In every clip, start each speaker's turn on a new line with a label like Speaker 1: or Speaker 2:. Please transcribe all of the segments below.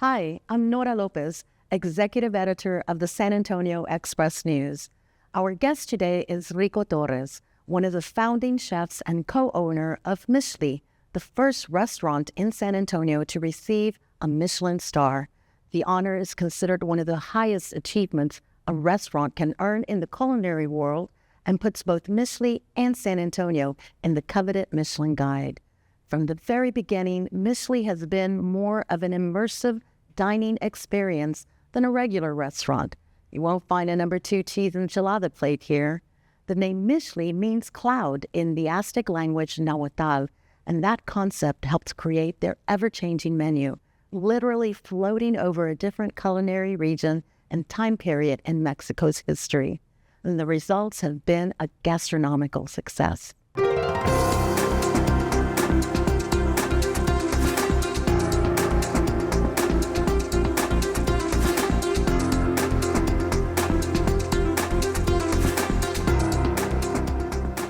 Speaker 1: Hi, I'm Nora Lopez, Executive Editor of the San Antonio Express News. Our guest today is Rico Torres, one of the founding chefs and co-owner of Mixtli, the first restaurant in San Antonio to receive a Michelin Star. The honor is considered one of the highest achievements a restaurant can earn in the culinary world and puts both Mixtli and San Antonio in the coveted Michelin Guide. From the very beginning, Mixtli has been more of an immersive dining experience than a regular restaurant. You won't find a number 2 cheese enchilada plate here. The name Mixtli means cloud in the Aztec language Nahuatl, and that concept helped create their ever-changing menu, literally floating over a different culinary region and time period in Mexico's history. And the results have been a gastronomical success.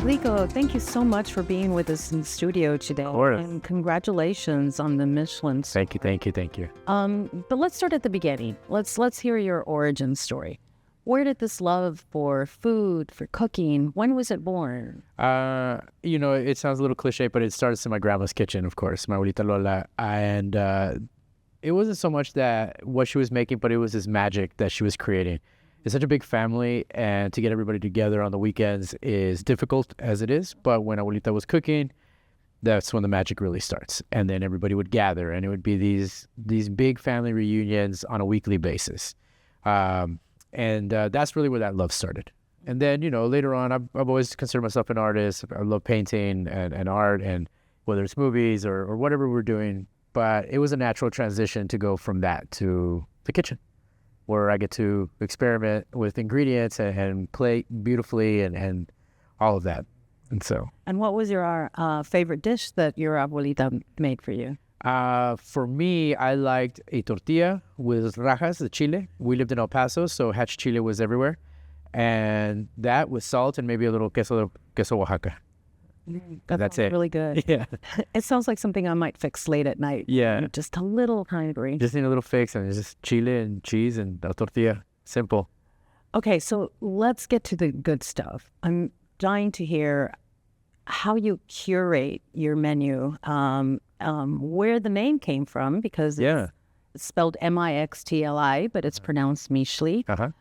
Speaker 1: Rico, thank you so much for being with us in the studio today.
Speaker 2: Of course.
Speaker 1: And congratulations on the Michelin.
Speaker 2: Thank you.
Speaker 1: But let's start at the beginning. Let's hear your origin story. Where did this love for food, for cooking, when was it born?
Speaker 2: It sounds a little cliche, but it starts in my grandma's kitchen, of course, my abuelita Lola. And it wasn't so much that what she was making, but it was this magic that she was creating. It's such a big family, and to get everybody together on the weekends is difficult as it is. But when abuelita was cooking, that's when the magic really starts. And then everybody would gather, and it would be these big family reunions on a weekly basis. And that's really where that love started. And then, later on, I've always considered myself an artist. I love painting and art, and whether it's movies or whatever we're doing. But it was a natural transition to go from that to the kitchen, where I get to experiment with ingredients and play beautifully and all of that. And
Speaker 1: what was your favorite dish that your abuelita made for you?
Speaker 2: For me, I liked a tortilla with rajas, the chile. We lived in El Paso, so hatch chile was everywhere. And that with salt and maybe a little queso Oaxaca. That's it.
Speaker 1: Really good.
Speaker 2: Yeah.
Speaker 1: It sounds like something I might fix late at night.
Speaker 2: Yeah.
Speaker 1: I'm just a little hungry.
Speaker 2: Just need a little fix, and it's just chile and cheese and a tortilla. Simple.
Speaker 1: Okay, so let's get to the good stuff. I'm dying to hear how you curate your menu, where the name came from, because it's spelled Mixtli, but it's pronounced Mixtli.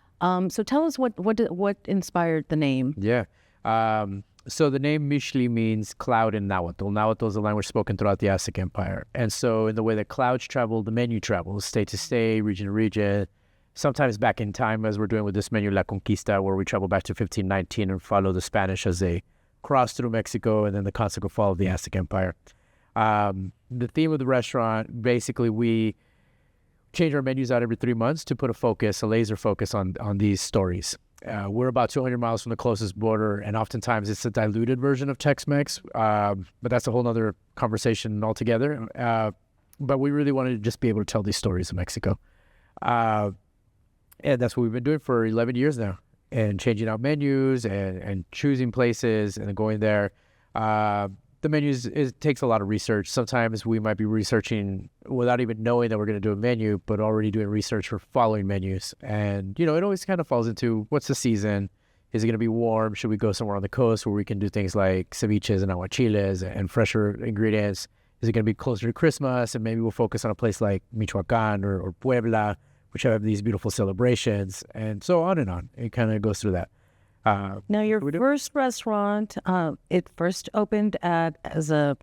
Speaker 1: So tell us what inspired the name.
Speaker 2: Yeah. So the name Mixtli means cloud in Nahuatl. Nahuatl is a language spoken throughout the Aztec Empire. And so in the way that clouds travel, the menu travels, state to state, region to region, sometimes back in time, as we're doing with this menu, La Conquista, where we travel back to 1519 and follow the Spanish as they cross through Mexico and then the consequent fall of the Aztec Empire. The theme of the restaurant, basically, we change our menus out every 3 months to put a laser focus on these stories. We're about 200 miles from the closest border, and oftentimes it's a diluted version of Tex-Mex, but that's a whole other conversation altogether. But we really wanted to just be able to tell these stories of Mexico. And that's what we've been doing for 11 years now, and changing out menus and choosing places and going there. The menus, it takes a lot of research. Sometimes we might be researching without even knowing that we're going to do a menu, but already doing research for following menus. And, it always kind of falls into what's the season? Is it going to be warm? Should we go somewhere on the coast where we can do things like ceviches and aguachiles and fresher ingredients? Is it going to be closer to Christmas? And maybe we'll focus on a place like Michoacan or Puebla, which have these beautiful celebrations, and so on and on. It kind of goes through that.
Speaker 1: Now, your first restaurant, it first opened as a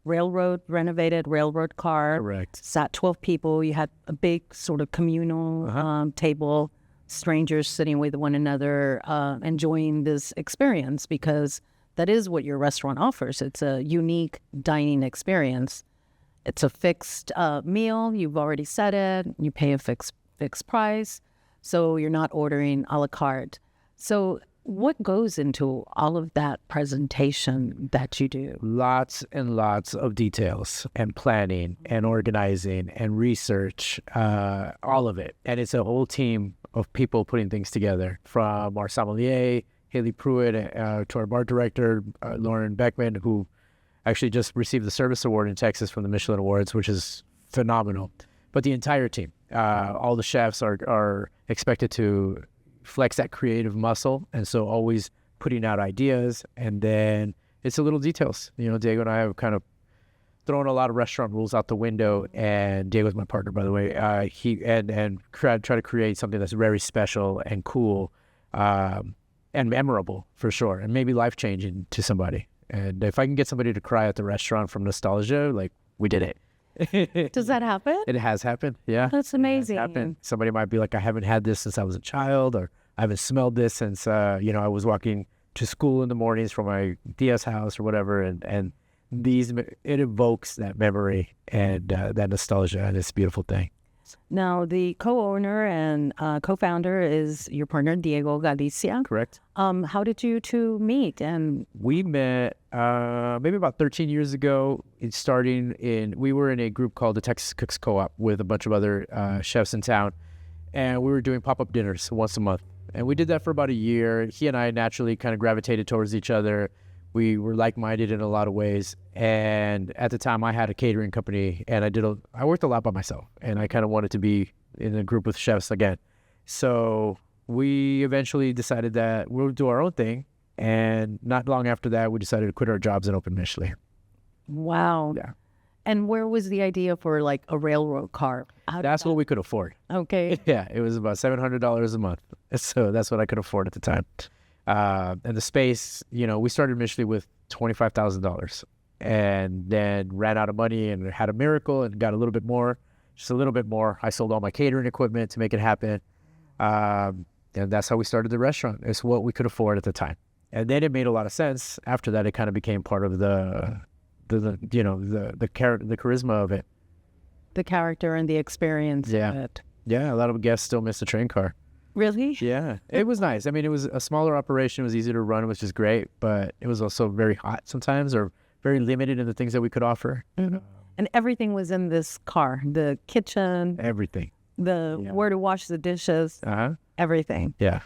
Speaker 1: renovated railroad car.
Speaker 2: Correct.
Speaker 1: Sat 12 people. You had a big sort of communal table, strangers sitting with one another, enjoying this experience, because that is what your restaurant offers. It's a unique dining experience. It's a fixed meal. You've already said it. You pay a fixed price, so you're not ordering a la carte. So what goes into all of that presentation that you do?
Speaker 2: Lots and lots of details and planning and organizing and research, all of it. And it's a whole team of people putting things together, from our sommelier, Haley Pruitt, to our bar director, Lauren Beckman, who actually just received the service award in Texas from the Michelin Awards, which is phenomenal. But the entire team, All the chefs are expected to flex that creative muscle, and so always putting out ideas. And then it's the little details. Diego and I have kind of thrown a lot of restaurant rules out the window, and Diego's my partner, by the way. He try to create something that's very special and cool, and memorable for sure, and maybe life-changing to somebody. And if I can get somebody to cry at the restaurant from nostalgia, like, we did it.
Speaker 1: Does that happen?
Speaker 2: It has happened, yeah.
Speaker 1: That's amazing.
Speaker 2: It has happened. Somebody might be like, I haven't had this since I was a child, or I haven't smelled this since, I was walking to school in the mornings from my tia's house or whatever, and it evokes that memory and that nostalgia, and it's a beautiful thing.
Speaker 1: Now, the co-owner and co-founder is your partner, Diego Galicia.
Speaker 2: Correct.
Speaker 1: How did you two meet? And
Speaker 2: we met maybe about 13 years ago. We were in a group called the Texas Cooks Co-op with a bunch of other chefs in town, and we were doing pop-up dinners once a month. And we did that for about a year. He and I naturally kind of gravitated towards each other. We were like-minded in a lot of ways. And at the time, I had a catering company, and I worked a lot by myself, and I kind of wanted to be in a group with chefs again. So we eventually decided that we'll do our own thing. And not long after that, we decided to quit our jobs and open Michelin.
Speaker 1: wow.
Speaker 2: Yeah.
Speaker 1: And where was the idea for like a railroad car?
Speaker 2: That's what we could afford.
Speaker 1: Okay.
Speaker 2: Yeah, it was about $700 a month. So that's what I could afford at the time. And the space, we started Michelin with $25,000, and then ran out of money and had a miracle and got a little bit more, just a little bit more. I sold all my catering equipment to make it happen. And that's how we started the restaurant. It's what we could afford at the time. And then it made a lot of sense. After that, it kind of became part of the charisma of it.
Speaker 1: The character and the experience.
Speaker 2: Yeah.
Speaker 1: Of it.
Speaker 2: Yeah, a lot of guests still miss the train car.
Speaker 1: Really?
Speaker 2: Yeah, it was nice. I mean, it was a smaller operation. It was easy to run, which is great, but it was also very hot sometimes, or very limited in the things that we could offer.
Speaker 1: Mm-hmm. And everything was in this car, the kitchen,
Speaker 2: Everything.
Speaker 1: where to wash the dishes,
Speaker 2: Uh-huh.
Speaker 1: everything.
Speaker 2: Yeah.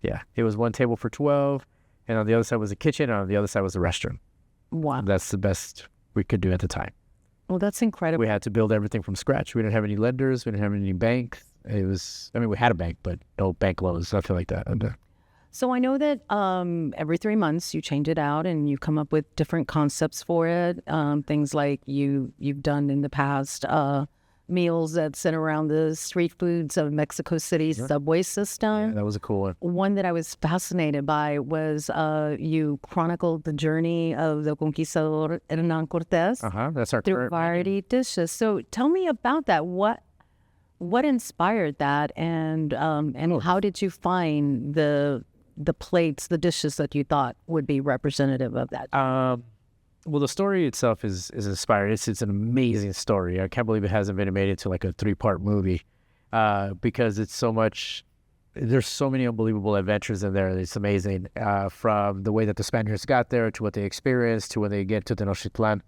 Speaker 2: Yeah. It was one table for 12, and on the other side was a kitchen, and on the other side was the restroom.
Speaker 1: Wow.
Speaker 2: That's the best we could do at the time.
Speaker 1: Well, that's incredible.
Speaker 2: We had to build everything from scratch. We didn't have any lenders. We didn't have any bank. We had a bank, but no bank loans, nothing like that.
Speaker 1: So I know that every 3 months you change it out and you come up with different concepts for it. Things like you've done in the past meals that sit around the street foods of Mexico City's subway system.
Speaker 2: Yeah, that was a cool one.
Speaker 1: One that I was fascinated by was you chronicled the journey of the conquistador Hernan Cortés
Speaker 2: That's our
Speaker 1: through
Speaker 2: current
Speaker 1: variety dishes. So tell me about that. What inspired that, and how did you find the plates, the dishes that you thought would be representative of that?
Speaker 2: Well, the story itself is inspiring. It's an amazing story. I can't believe it hasn't been made into like a 3-part movie, because it's so much. There's so many unbelievable adventures in there. It's amazing, from the way that the Spaniards got there to what they experienced to when they get to Tenochtitlan.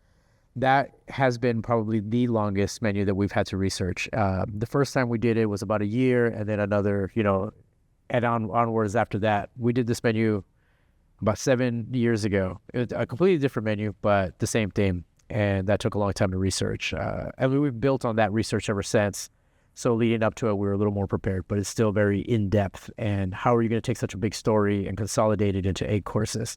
Speaker 2: That has been probably the longest menu that we've had to research. The first time we did it was about a year, and then another, and onwards after that. We did this menu about 7 years ago. It was a completely different menu, but the same theme, and that took a long time to research. And we've built on that research ever since. So leading up to it, we were a little more prepared, but it's still very in-depth. And how are you going to take such a big story and consolidate it into 8 courses?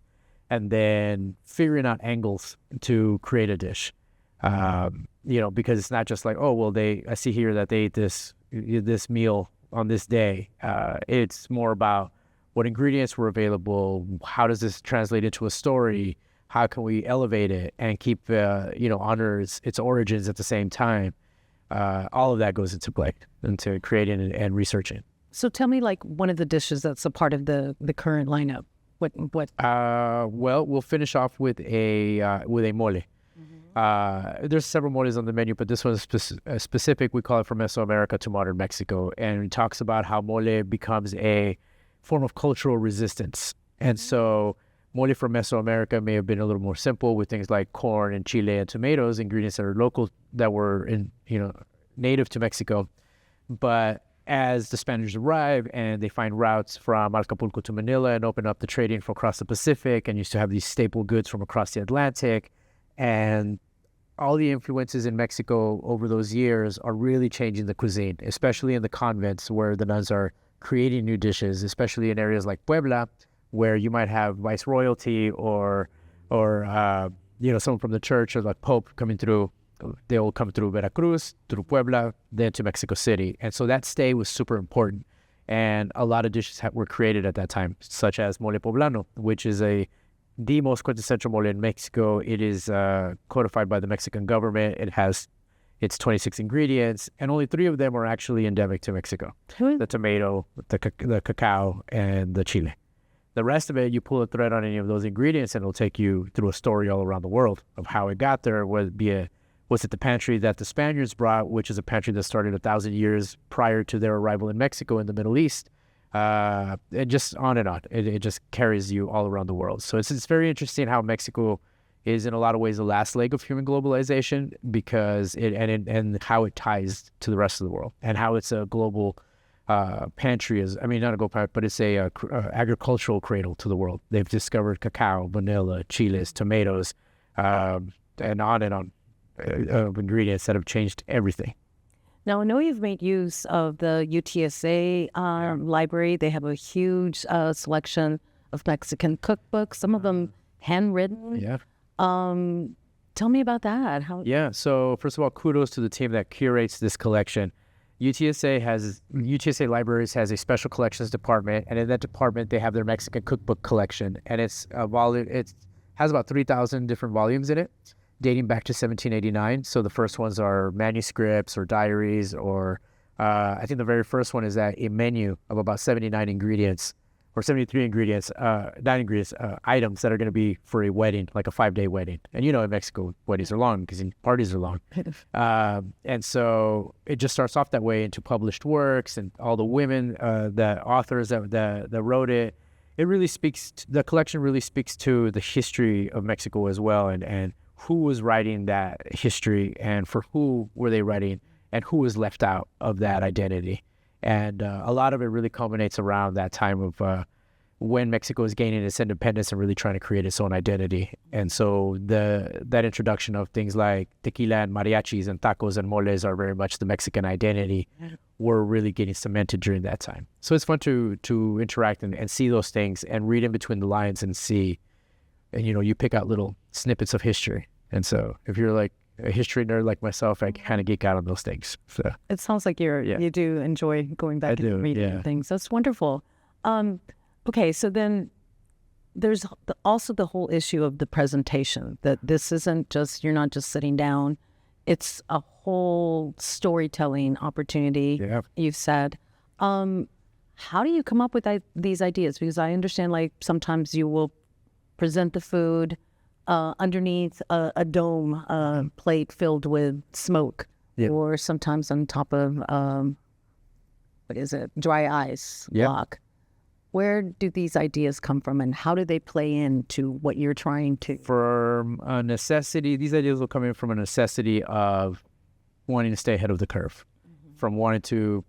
Speaker 2: And then figuring out angles to create a dish, because it's not just like, oh, well, I see here that they ate this meal on this day. It's more about what ingredients were available. How does this translate into a story? How can we elevate it and keep, honor its origins at the same time? All of that goes into play, into creating and researching.
Speaker 1: So tell me, like, one of the dishes that's a part of the current lineup. What?
Speaker 2: Well, we'll finish off with a mole. There's several moles on the menu, but this one is specific. We call it from Mesoamerica to modern Mexico, and it talks about how mole becomes a form of cultural resistance. And so mole from Mesoamerica may have been a little more simple with things like corn and chile and tomatoes, ingredients that are local, that were native to Mexico. But as the Spaniards arrive and they find routes from Acapulco to Manila and open up the trading from across the Pacific, and used to have these staple goods from across the Atlantic, and all the influences in Mexico over those years are really changing the cuisine, especially in the convents where the nuns are creating new dishes, especially in areas like Puebla, where you might have vice royalty or someone from the church or like Pope coming through. They'll come through Veracruz, through Puebla, then to Mexico City. And so that stay was super important. And a lot of dishes were created at that time, such as mole poblano, which is the most quintessential mole in Mexico. It is codified by the Mexican government. It's 26 ingredients, and only 3 of them are actually endemic to Mexico. The tomato, the cacao, and the chile. The rest of it, you pull a thread on any of those ingredients, and it'll take you through a story all around the world of how it got there. Was it the pantry that the Spaniards brought, which is a pantry that started 1,000 years prior to their arrival in Mexico in the Middle East? And just on and on. It just carries you all around the world. So it's very interesting how Mexico is in a lot of ways the last leg of human globalization, because and how it ties to the rest of the world, and how it's a global pantry not a global, but it's a agricultural cradle to the world. They've discovered cacao, vanilla, chiles, tomatoes, and on of ingredients that have changed everything.
Speaker 1: Now, I know you've made use of the UTSA library. They have a huge selection of Mexican cookbooks, some of them handwritten.
Speaker 2: Yeah.
Speaker 1: Tell me about that.
Speaker 2: Yeah. So first of all, kudos to the team that curates this collection. UTSA Libraries has a special collections department, and in that department they have their Mexican cookbook collection, and it's a volume. It has about 3,000 different volumes in it, dating back to 1789. So the first ones are manuscripts or diaries, or I think the very first one is a menu of about 79 ingredients or 73 ingredients, items that are going to be for a wedding, like a 5-day wedding. And in Mexico, weddings are long because parties are long. And so it just starts off that way into published works and all the women, the authors that wrote it. The collection really speaks to the history of Mexico as well, and who was writing that history, and for who were they writing, and who was left out of that identity. And a lot of it really culminates around that time of when Mexico is gaining its independence and really trying to create its own identity. And so that introduction of things like tequila and mariachis and tacos and moles are very much the Mexican identity were really getting cemented during that time. So it's fun to interact and see those things and read in between the lines and see, and you pick out little snippets of history. And so if you're like a history nerd like myself, I kind of geek out on those things. So
Speaker 1: it sounds like you do enjoy going back and reading things. That's wonderful. Okay, so then there's also the whole issue of the presentation, that this isn't just, you're not just sitting down. It's a whole storytelling opportunity, you've said. How do you come up with these ideas? Because I understand, like, sometimes you will present the food underneath a dome plate filled with smoke, or sometimes on top of, dry ice block. Where do these ideas come from, and how do they play into what you're trying to?
Speaker 2: From a necessity, these ideas will come in from a necessity of wanting to stay ahead of the curve, from wanting to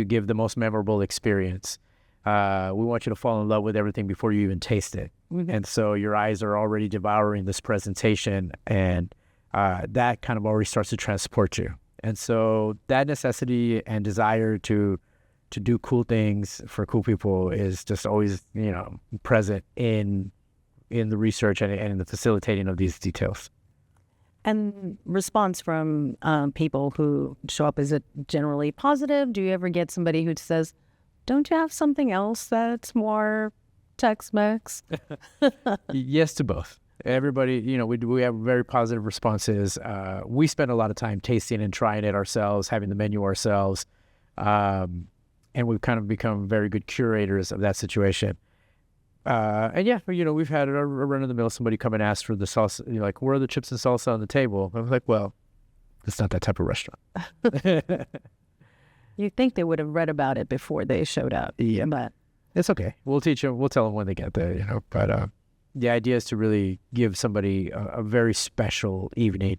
Speaker 2: give the most memorable experience. We want you to fall in love with everything before you even taste it. And so your eyes are already devouring this presentation, and that kind of already starts to transport you. And so that necessity and desire to do cool things for cool people is just always, present in the research and in the facilitating of these details.
Speaker 1: And response from people who show up, is it generally positive? Do you ever get somebody who says, don't you have something else that's more Tex-Mex?
Speaker 2: Yes to both. Everybody, we have very positive responses. We spend a lot of time tasting and trying it ourselves, having the menu ourselves. And we've kind of become very good curators of that situation. And we've had a run-of-the-mill, somebody come and ask for the salsa, like, where are the chips and salsa on the table? I was like, well, it's not that type of restaurant.
Speaker 1: You think they would have read about it before they showed up.
Speaker 2: Yeah,
Speaker 1: but
Speaker 2: it's okay. We'll teach them. We'll tell them when they get there, But the idea is to really give somebody a very special evening.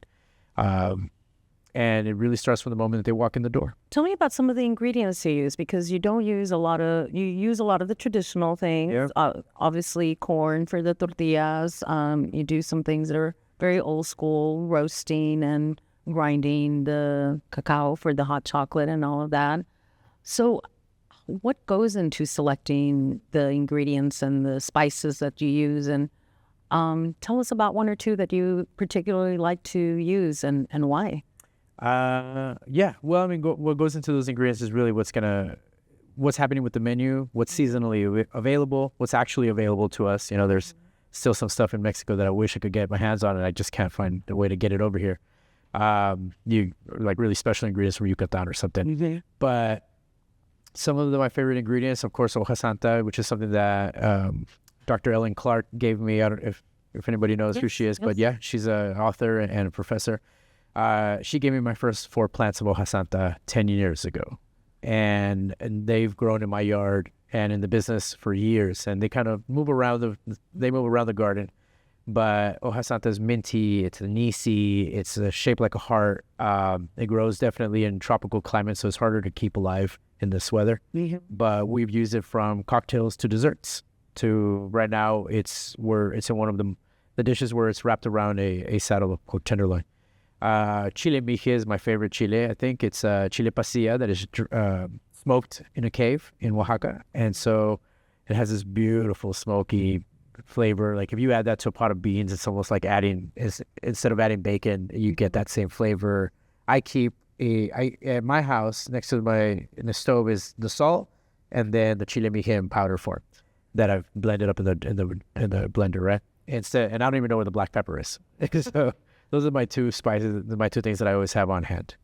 Speaker 2: And it really starts from the moment that they walk in the door.
Speaker 1: Tell me about some of the ingredients you use, because you use a lot of the traditional things. Obviously, corn for the tortillas. You do some things that are very old school, roasting and grinding the cacao for the hot chocolate and all of that. So what goes into selecting the ingredients and the spices that you use? And tell us about one or two that you particularly like to use and why.
Speaker 2: Yeah. Well, I mean, what goes into those ingredients is really what's happening with the menu, what's seasonally available, what's actually available to us. You know, there's still some stuff in Mexico that I wish I could get my hands on, and I just can't find a way to get it over here. You like really special ingredients from Yucatan or something. But some of my favorite ingredients, of course, hoja santa, which is something that Dr. Ellen Clark gave me. I don't know if anybody knows who she is, but yeah, she's an author and a professor. She gave me my first 4 plants of hoja santa 10 years ago. And they've grown in my yard and in the business for years, and they kind of move around the garden. But hoja santa is minty, it's anisey, it's shaped like a heart. It grows definitely in tropical climates, so it's harder to keep alive in this weather. But we've used it from cocktails to desserts. To right now, it's in one of the dishes where it's wrapped around a saddle of pork tenderloin. Chile mije is my favorite chile. I think it's chile pasilla that is smoked in a cave in Oaxaca. And so it has this beautiful smoky flavor. Like if you add that to a pot of beans, it's almost like instead of adding bacon, you get that same flavor. I keep at my house next to in the stove is the salt and then the chile mije in powder form that I've blended up in the blender, right? And I don't even know where the black pepper is. So those are my 2 spices, my 2 things that I always have on hand.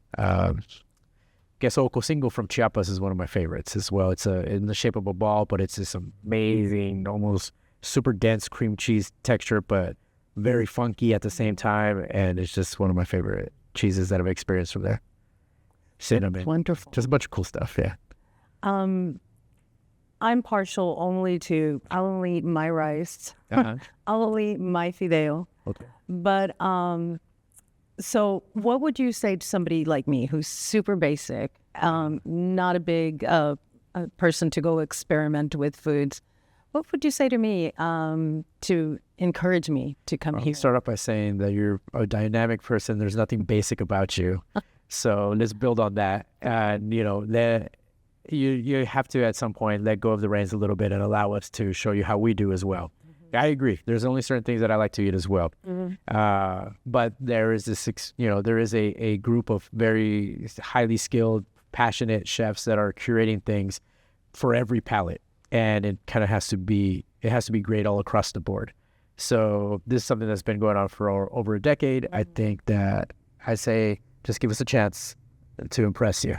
Speaker 2: Queso cocingo from Chiapas is one of my favorites as well. It's in the shape of a ball, but it's this amazing, almost super dense cream cheese texture, but very funky at the same time. And it's just one of my favorite cheeses that I've experienced from there. Cinnamon.
Speaker 1: Wonderful.
Speaker 2: Just a bunch of cool stuff, yeah.
Speaker 1: I'm partial I'll only eat my rice. I'll only eat my fideo.
Speaker 2: Okay.
Speaker 1: But so what would you say to somebody like me who's super basic, not a big person to go experiment with foods? What would you say to me to encourage me to come here?
Speaker 2: I'll start off by saying that you're a dynamic person. There's nothing basic about you. So let's build on that. And, you know, you have to at some point let go of the reins a little bit and allow us to show you how we do as well. I agree. There's only certain things that I like to eat as well. But there is there is a group of very highly skilled, passionate chefs that are curating things for every palate. And it kind of has to be great all across the board. So this is something that's been going on for over a decade. I think that I say, just give us a chance to impress you.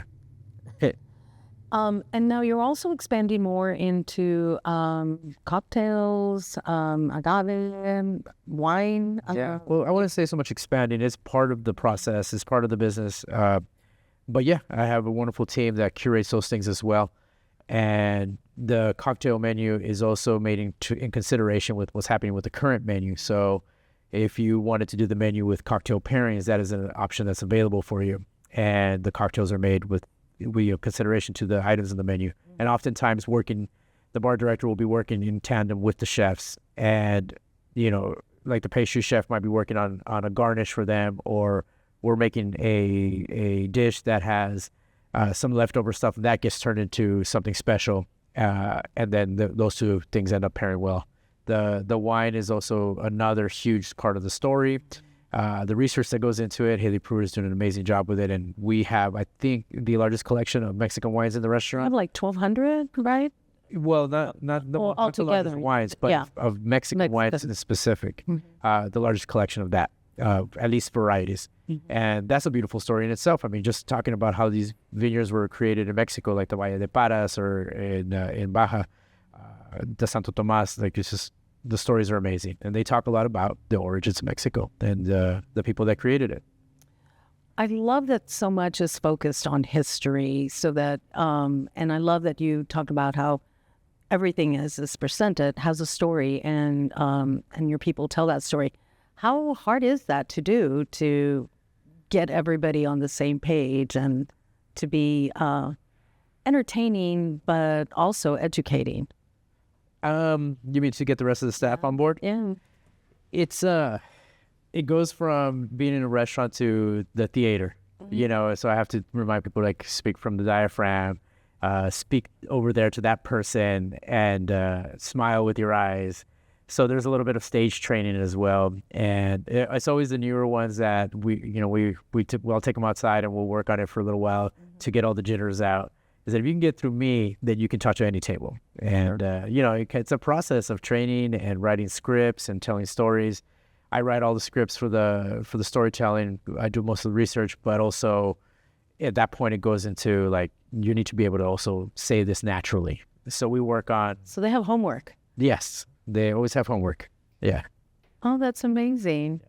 Speaker 1: And now you're also expanding more into cocktails, agave, wine.
Speaker 2: Yeah. Well, I wouldn't say so much expanding. It's part of the process. It's part of the business. But yeah, I have a wonderful team that curates those things as well. And the cocktail menu is also made in consideration with what's happening with the current menu. So if you wanted to do the menu with cocktail pairings, that is an option that's available for you. And the cocktails are made with consideration to the items in the menu. And oftentimes the bar director will be working in tandem with the chefs. And, you know, like the pastry chef might be working on a garnish for them, or we're making a dish that has some leftover stuff that gets turned into something special. And then those 2 things end up pairing well. The wine is also another huge part of the story. The research that goes into it, Haley Pruitt is doing an amazing job with it. And we have, I think, the largest collection of Mexican wines in the restaurant.
Speaker 1: I have like 1,200, right?
Speaker 2: Well, not
Speaker 1: altogether
Speaker 2: the largest wines, but of Mexican wines in specific. The largest collection of that, at least varieties. And that's a beautiful story in itself. I mean, just talking about how these vineyards were created in Mexico, like the Valle de Paras or in Baja, de Santo Tomas, like it's just, the stories are amazing. And they talk a lot about the origins of Mexico and the people that created it.
Speaker 1: I love that so much is focused on history, so that, and I love that you talked about how everything as is presented has a story, and your people tell that story. How hard is that to do, to get everybody on the same page and to be entertaining but also educating?
Speaker 2: You mean to get the rest of the staff on board?
Speaker 1: Yeah.
Speaker 2: It's it goes from being in a restaurant to the theater, so I have to remind people, like, speak from the diaphragm, speak over there to that person, and smile with your eyes. So there's a little bit of stage training as well, and it's always the newer ones that we'll take them outside and we'll work on it for a little while to get all the jitters out. Is that if you can get through me, then you can touch any table, and it's a process of training and writing scripts and telling stories. I write all the scripts for the storytelling. I do most of the research, but also at that point it goes into, like, you need to be able to also say this naturally. So we work on.
Speaker 1: So they have homework.
Speaker 2: Yes. They always have homework. Yeah.
Speaker 1: Oh, that's amazing.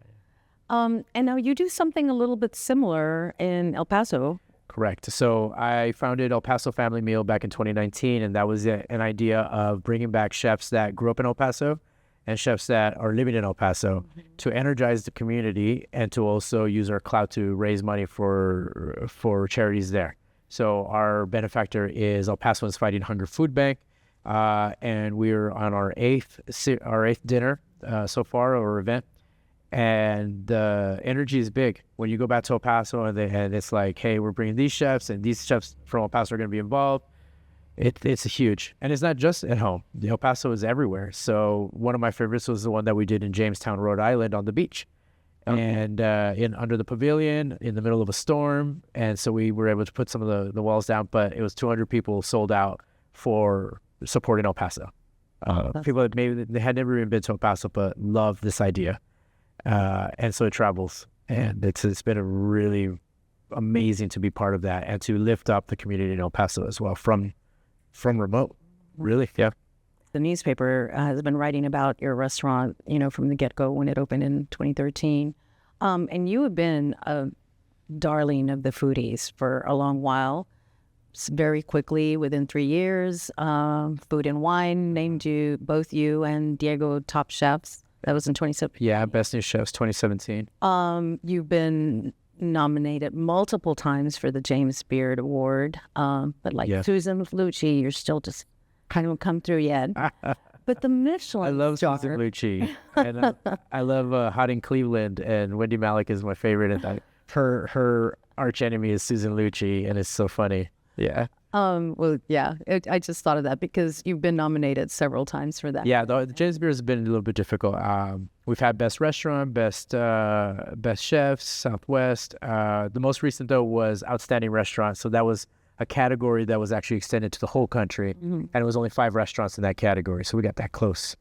Speaker 1: And now you do something a little bit similar in El Paso.
Speaker 2: Correct. So I founded El Paso Family Meal back in 2019, and that was an idea of bringing back chefs that grew up in El Paso and chefs that are living in El Paso to energize the community and to also use our clout to raise money for charities there. So our benefactor is El Pasoans Fighting Hunger Food Bank. And we're on our eighth dinner so far, or event, and the energy is big when you go back to El Paso, and it's like, hey, we're bringing these chefs, and these chefs from El Paso are going to be involved. It's huge, and it's not just at home. El Paso is everywhere. So one of my favorites was the one that we did in Jamestown, Rhode Island, on the beach, and under the pavilion in the middle of a storm, and so we were able to put some of the walls down, but it was 200 people sold out for supporting El Paso. People that maybe they had never even been to El Paso but love this idea, and so it travels, and it's been a really amazing to be part of that and to lift up the community in El Paso as well from remote. Really, yeah.
Speaker 1: The newspaper has been writing about your restaurant, from the get-go when it opened in 2013, and you have been a darling of the foodies for a long while. Very quickly, within 3 years, Food and Wine named both you and Diego top chefs. That was in 2017.
Speaker 2: Yeah, Best New Chefs 2017.
Speaker 1: You've been nominated multiple times for the James Beard Award, but Susan Lucci, you're still just kind of come through yet. But the Michelin
Speaker 2: I love
Speaker 1: Star.
Speaker 2: Susan Lucci, and I love Hot in Cleveland, and Wendy Malick is my favorite. And her arch enemy is Susan Lucci, and it's so funny. Yeah.
Speaker 1: Well, yeah. I just thought of that because you've been nominated several times for that.
Speaker 2: Yeah, the James Beard has been a little bit difficult. We've had best restaurant, best chefs, Southwest. The most recent though was outstanding restaurant. So that was a category that was actually extended to the whole country, and it was only 5 restaurants in that category. So we got that close.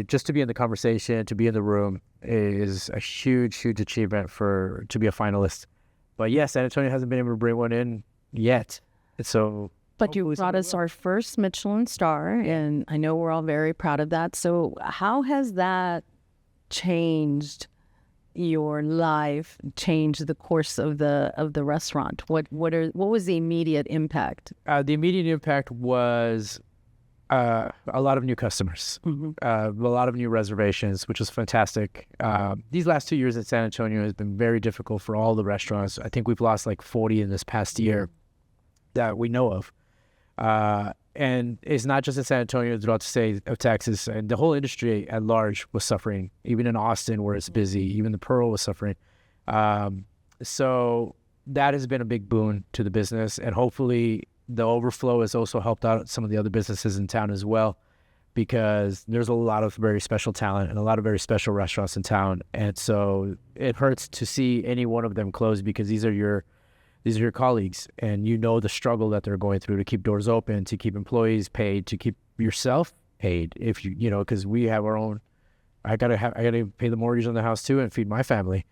Speaker 2: Just to be in the conversation, to be in the room, is a huge, huge achievement to be a finalist. But yes, San Antonio hasn't been able to bring one in yet. So,
Speaker 1: but you brought us our first Michelin Star, and I know we're all very proud of that. So how has that changed your life, changed the course of the restaurant? What was the immediate impact?
Speaker 2: The immediate impact was a lot of new customers, a lot of new reservations, which was fantastic. These last 2 years in San Antonio has been very difficult for all the restaurants. I think we've lost like 40 in this past year that we know of. And it's not just in San Antonio, throughout the state of Texas, and the whole industry at large was suffering. Even in Austin, where it's busy, even the Pearl was suffering. So that has been a big boon to the business, and hopefully the overflow has also helped out some of the other businesses in town as well, because there's a lot of very special talent and a lot of very special restaurants in town. And so it hurts to see any one of them close, because these are your colleagues, and the struggle that they're going through to keep doors open, to keep employees paid, to keep yourself paid. If because we have our own, I gotta pay the mortgage on the house too and feed my family,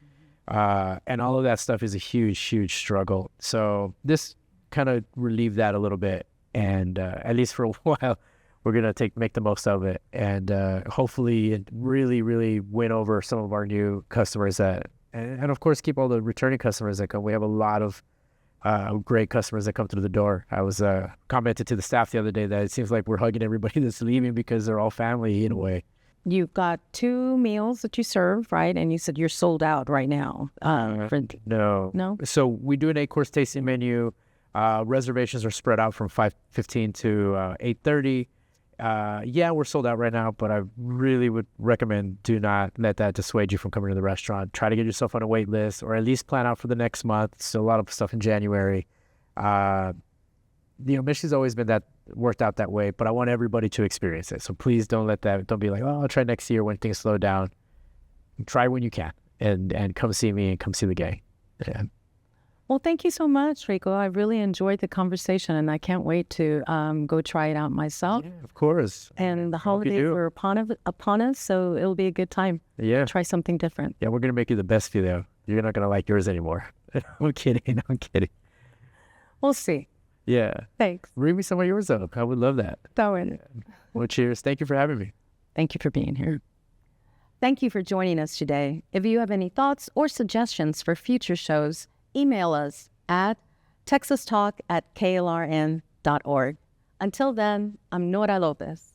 Speaker 2: and all of that stuff is a huge, huge struggle. So this kind of relieved that a little bit, and at least for a while, we're gonna make the most of it, and hopefully really, really win over some of our new customers and of course keep all the returning customers that come. We have a lot of great customers that come through the door. I was commented to the staff the other day that it seems like we're hugging everybody that's leaving, because they're all family in a way.
Speaker 1: You've got 2 meals that you serve, right? And you said you're sold out right now.
Speaker 2: No. So we do an 8-course tasting menu. Reservations are spread out from 5:15 to 8:30, Yeah, we're sold out right now, but I really would recommend do not let that dissuade you from coming to the restaurant. Try to get yourself on a wait list, or at least plan out for the next month. So a lot of stuff in January. Michelin's always been worked out that way, but I want everybody to experience it. So please don't be like, oh, I'll try next year when things slow down. Try when you can, and come see me and come see the gang. Yeah.
Speaker 1: Well, thank you so much, Rico. I really enjoyed the conversation, and I can't wait to go try it out myself.
Speaker 2: Yeah, of course.
Speaker 1: And the holidays are upon us, so it'll be a good time.
Speaker 2: Yeah.
Speaker 1: Try something different.
Speaker 2: Yeah, we're going to make you the best fideo. You're not going to like yours anymore. I'm kidding.
Speaker 1: We'll see.
Speaker 2: Yeah.
Speaker 1: Thanks.
Speaker 2: Bring me some of yours up. I would love that.
Speaker 1: That one.
Speaker 2: Well, cheers. Thank you for having me.
Speaker 1: Thank you for being here. Thank you for joining us today. If you have any thoughts or suggestions for future shows, email us at texastalk@klrn.org. Until then, I'm Nora Lopez.